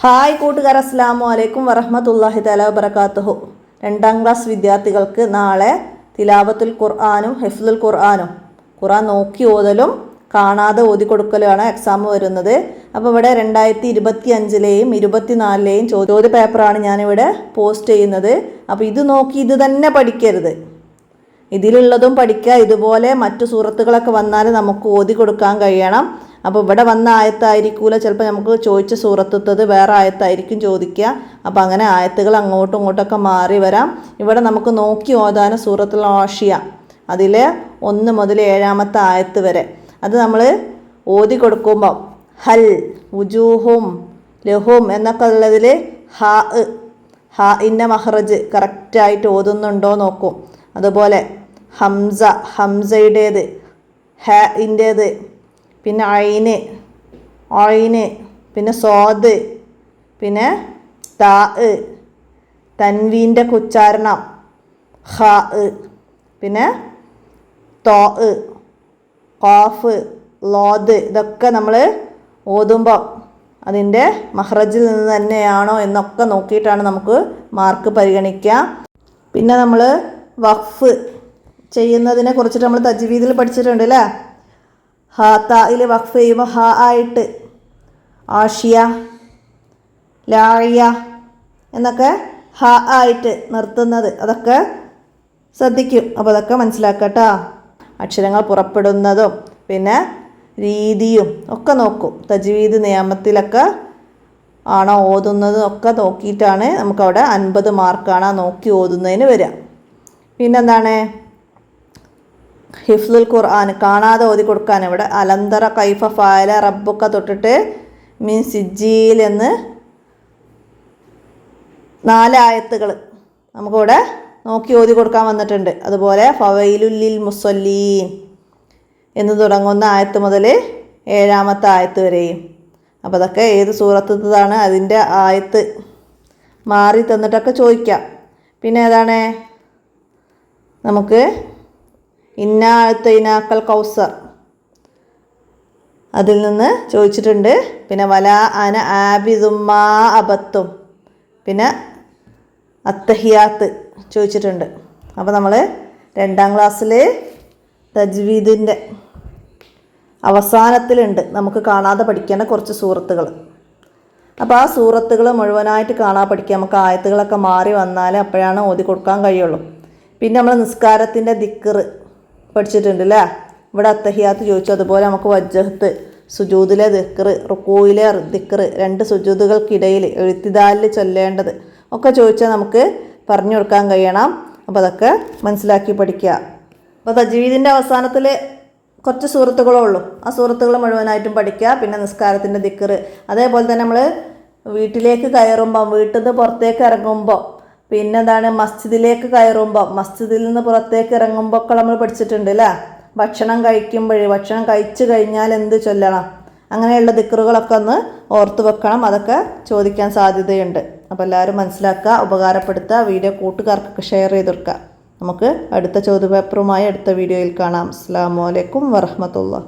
Hi കൂട്ടുകാർ, അസ്സലാമു അലൈക്കും വറഹ്മത്തുള്ളാഹി തആല വബറകാതുഹു. 2ാം ക്ലാസ് വിദ്യാർത്ഥികൾക്ക് നാളെ തിലാവത്തുൽ ഖുർആനും ഹിഫ്ളുൽ ഖുർആനും, ഖുർആൻ നോക്കി ഓതലും കാണാതെ ഓതി കൊടുക്കലുമാണ് എക്സാം വരുന്നത്. അപ്പോൾ ഇവിടെ 2025-ലെയും 2024-ലെയും ചോദ്യ പേപ്പറാണ് ഞാനിവിടെ പോസ്റ്റ് ചെയ്യുന്നത്. അപ്പോൾ ഇത് നോക്കി ഇത് തന്നെ പഠിക്കരുത്, ഇതിലുള്ളതും പഠിക്കുക. ഇതുപോലെ മറ്റു സൂറത്തുകളൊക്കെ വന്നാൽ നമുക്ക് ഓതി കൊടുക്കാൻ കഴിയണം. അപ്പോൾ ഇവിടെ വന്ന ആയത്തായിരിക്കൂല ചിലപ്പോൾ നമുക്ക് ചോദിച്ച സൂറത്തത് വേറെ ആയത്തായിരിക്കും ചോദിക്കുക. അപ്പോൾ അങ്ങനെ ആയത്തുകൾ അങ്ങോട്ടും ഇങ്ങോട്ടൊക്കെ മാറി വരാം. ഇവിടെ നമുക്ക് നോക്കി ഓതാനും സൂറത്തുൽ ആഷിയ അതിൽ 1 മുതൽ 7-ാമത്തെ ആയത്ത് വരെ അത് നമ്മൾ ഓതി കൊടുക്കുമ്പോൾ ഹൽ, വുജൂഹും, ലഹും എന്നൊക്കെ ഉള്ളതിൽ ഹാഇൻ്റെ മഹ്റജ് കറക്റ്റായിട്ട് ഓതുന്നുണ്ടോ നോക്കും. അതുപോലെ ഹംസ, ഹംസയുടേത്, ഹാഇൻ്റേത്, പിന്നെ ഐന്, പിന്നെ സ്വാദ്, പിന്നെ താ, തൻവീൻ്റെ ഉച്ചാരണം ഖാ, പിന്നെ തോ, ഖാഫ്, ലോദ്. ഇതൊക്കെ നമ്മൾ ഓതുമ്പോൾ അതിൻ്റെ മഹ്റജിൽ നിന്ന് തന്നെയാണോ എന്നൊക്കെ നോക്കിയിട്ടാണ് നമുക്ക് മാർക്ക് പരിഗണിക്കുക. പിന്നെ നമ്മൾ വഖഫ് ചെയ്യുന്നതിനെ കുറിച്ചിട്ട് നമ്മൾ തജ്വീദിൽ പഠിച്ചിട്ടുണ്ട് അല്ലേ. തായിൽ വഖഫ് ചെയ്യുമ്പോൾ ഹാ ആയിട്ട് ആഷിയ, ലാഴിയ എന്നൊക്കെ ഹാ ആയിട്ട് നിർത്തുന്നത് അതൊക്കെ ശ്രദ്ധിക്കും. അപ്പോൾ അതൊക്കെ മനസ്സിലാക്കട്ടോ. അക്ഷരങ്ങൾ പുറപ്പെടുന്നതും പിന്നെ രീതിയും ഒക്കെ നോക്കും. തജ്വീദ് നിയമത്തിലൊക്കെ ആണോ ഓതുന്നത് ഒക്കെ നോക്കിയിട്ടാണ് നമുക്കവിടെ 50 മാർക്കാണ് നോക്കി ഓതുന്നതിന് വരിക. പിന്നെന്താണ് ഹിഫ്ളുൽ ഖുർആൻ കാണാതെ ഓതി കൊടുക്കാൻ. ഇവിടെ അലന്തറ കൈഫ ഫഅല റബ്ബുക തൊട്ടിട്ട് മിൻ സിജ്ജീൽ എന്ന് 4 ആയത്തുകൾ നമുക്കിവിടെ നോക്കി ഓതി കൊടുക്കാൻ വന്നിട്ടുണ്ട്. അതുപോലെ ഫവൈലുൽ മുസല്ലീൻ എന്ന് തുടങ്ങുന്ന ആയത്ത് മുതൽ 7-ാമത്തെ ആയത്ത് വരെയും. അപ്പോൾ അതൊക്കെ ഏത് സൂറത്തതാണ് അതിൻ്റെ ആയത്ത് മാറി തന്നിട്ടൊക്കെ ചോദിക്കാം. പിന്നെ ഏതാണ് നമുക്ക് ഇന്നാ അഅ്തൈനാക്കൽ കൗസർ അതിൽ നിന്ന് ചോദിച്ചിട്ടുണ്ട്. പിന്നെ വല അന ആബിദുമ്മാ അബത്തും, പിന്നെ അത്തഹിയാത്ത് ചോദിച്ചിട്ടുണ്ട്. അപ്പോൾ നമ്മൾ 2ാം ക്ലാസ്സിൽ തജ്വീദിൻ്റെ അവസാനത്തിലുണ്ട് നമുക്ക് കാണാതെ പഠിക്കേണ്ട കുറച്ച് സൂറത്തുകൾ. അപ്പോൾ ആ സൂറത്തുകൾ മുഴുവനായിട്ട് കാണാതെ പഠിക്കുക. നമുക്ക് ആയത്തുകളൊക്കെ മാറി വന്നാൽ അപ്പോഴാണ് ഓതി കൊടുക്കാൻ കഴിയുള്ളൂ. പിന്നെ നമ്മൾ നിസ്കാരത്തിൻ്റെ ദിക്ർ പഠിച്ചിട്ടുണ്ട് അല്ലേ. ഇവിടെ അത്തഹിയാത്ത് ചോദിച്ചു. അതുപോലെ നമുക്ക് വജ്ജഹത്ത്, സുജൂദിലെ ദിക്ർ, റുക്കൂയിലെ ദിക്ർ, 2 സുജൂദുകൾക്കിടയിൽ എഴുത്തിദാലിൽ ചൊല്ലേണ്ടത് ഒക്കെ ചോദിച്ചാൽ നമുക്ക് പറഞ്ഞു കൊടുക്കാൻ കഴിയണം. അപ്പോൾ അതൊക്കെ മനസ്സിലാക്കി പഠിക്കുക. അപ്പോൾ തജ്വീദിൻ്റെ അവസാനത്തിൽ കുറച്ച് സൂറത്തുകളേ ഉള്ളൂ. ആ സൂറത്തുകൾ മുഴുവനായിട്ടും പഠിക്കുക. പിന്നെ നിസ്കാരത്തിൻ്റെ ദിക്ർ, അതേപോലെ തന്നെ നമ്മൾ വീട്ടിലേക്ക് കയറുമ്പം, വീട്ടിൽ നിന്ന് പുറത്തേക്ക് ഇറങ്ങുമ്പോൾ, പിന്നെന്താണ് മസ്ജിദിലേക്ക് കയറുമ്പോൾ, മസ്ജിദിൽ നിന്ന് പുറത്തേക്ക് ഇറങ്ങുമ്പോൾ ഒക്കെ നമ്മൾ പഠിച്ചിട്ടുണ്ട് അല്ലേ. ഭക്ഷണം കഴിച്ചു കഴിഞ്ഞാൽ എന്ത് ചൊല്ലണം, അങ്ങനെയുള്ള ദിക്റുകളൊക്കെ ഒന്ന് ഓർത്ത് വെക്കണം. അതൊക്കെ ചോദിക്കാൻ സാധ്യതയുണ്ട്. അപ്പോൾ എല്ലാവരും മനസ്സിലാക്കുക, ഉപകാരപ്പെടുത്തുക, വീഡിയോ കൂട്ടുകാർക്കൊക്കെ ഷെയർ ചെയ്ത് കൊടുക്കുക. നമുക്ക് അടുത്ത ചോദ്യപേപ്പറുമായി അടുത്ത വീഡിയോയിൽ കാണാം. അസ്സലാമു അലൈക്കും വറഹ്മത്തുള്ളാഹി.